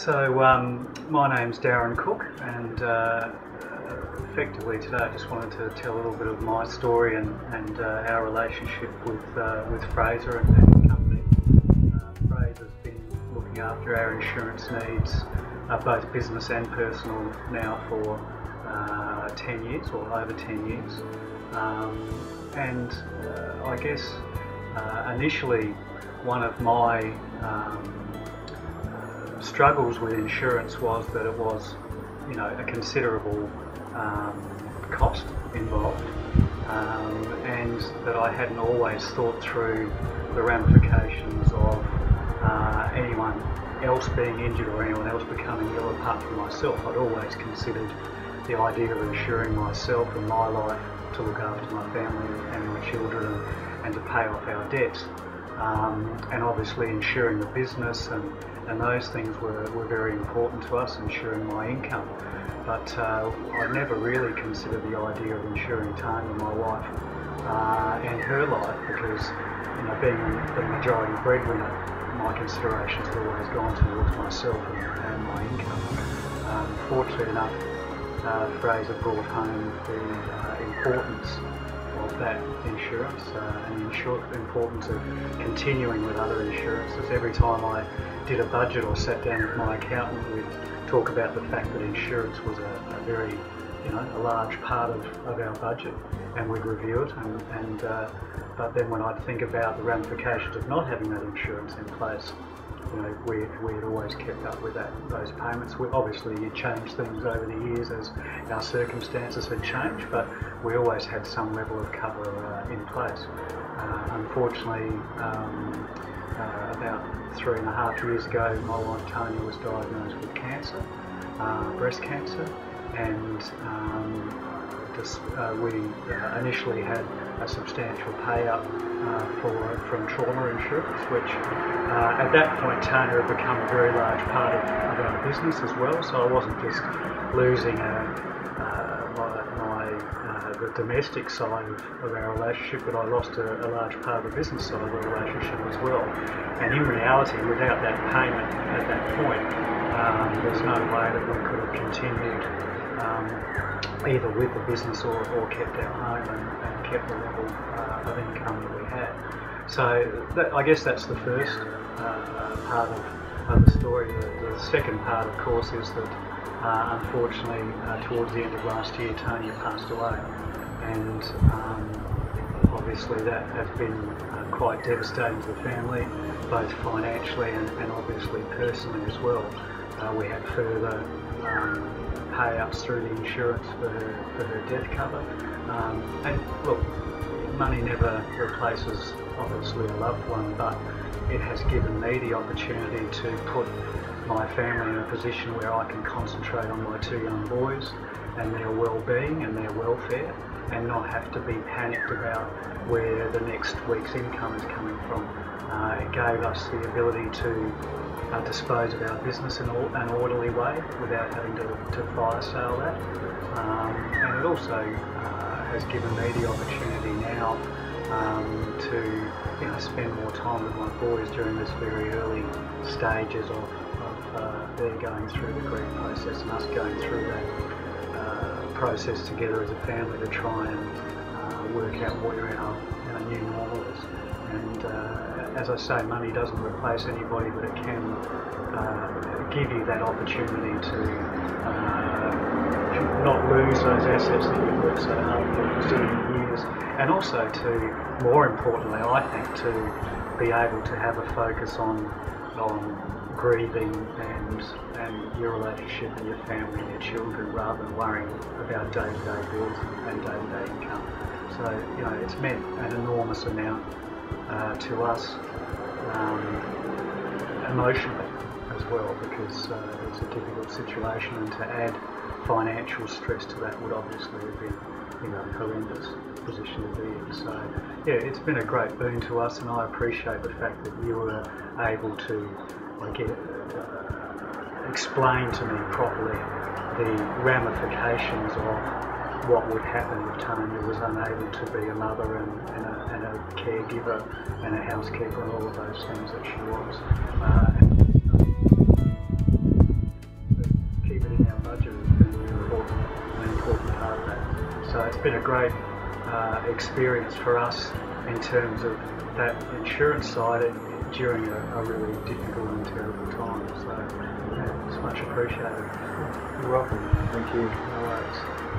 My name's Darren Cook, and effectively today I just wanted to tell a little bit of my story and our relationship with Fraser and his company. Fraser's been looking after our insurance needs, both business and personal, now for 10 years or over 10 years. I guess initially one of my struggles with insurance was that it was, a considerable cost involved, and that I hadn't always thought through the ramifications of anyone else being injured or anyone else becoming ill apart from myself. I'd always considered the idea of insuring myself and my life to look after my family and my children and to pay off our debts. And obviously ensuring the business and those things were very important to us, ensuring my income. But I never really considered the idea of insuring Tanya, my wife, and her life, because being the majority breadwinner, my considerations had always gone towards myself and my income. Fortunately enough, Fraser brought home the importance of that insurance and the importance of continuing with other insurances. Every time I did a budget or sat down with my accountant, we'd talk about the fact that insurance was a very, a large part of our budget, and we'd review it. But then when I'd think about the ramifications of not having that insurance in place, we had always kept up with those payments. Obviously you change things over the years as our circumstances had changed, but we always had some level of cover in place. Unfortunately, about 3.5 years ago, my wife Tanya was diagnosed with cancer, breast cancer, and we initially had a substantial payout from trauma insurance, which at that point Tanya had become a very large part of our business as well. So I wasn't just losing the domestic side of our relationship, but I lost a large part of the business side of the relationship as well. And in reality, without that payment at that point, there's no way that we could have continued either with the business or kept our home and kept the level of income that we had. So I guess that's the first part of the story. The second part, of course, is that unfortunately towards the end of last year, Tanya passed away, and obviously that has been quite devastating to the family, both financially and obviously personally as well. We had further payouts through the insurance for her death cover. And look, money never replaces obviously a loved one, but it has given me the opportunity to put my family in a position where I can concentrate on my two young boys and their well-being and their welfare, and not have to be panicked about where the next week's income is coming from. It gave us the ability to dispose of our business in an orderly way without having to fire sale that. And it also has given me the opportunity now to spend more time with my boys during this very early stages of their going through the grief process and us going through that process together as a family to try and work out what our new normal is. And as I say, money doesn't replace anybody, but it can give you that opportunity to not lose those assets that you've worked so hard for so many years, and also to, more importantly, I think, to be able to have a focus on grieving and your relationship and your family and your children, rather than worrying about day-to-day bills and day-to-day income. So, it's meant an enormous amount to us emotionally as well, because it's a difficult situation, and to add financial stress to that would obviously have been a horrendous position to be in. So yeah, it's been a great boon to us, and I appreciate the fact that you were able to explain to me properly the ramifications of what would happen if Tanya was unable to be a mother and a caregiver and a housekeeper and all of those things that she was. So it's been a great experience for us in terms of that insurance side during a really difficult and terrible time. So yeah, it's much appreciated. You're welcome. Thank you. No worries.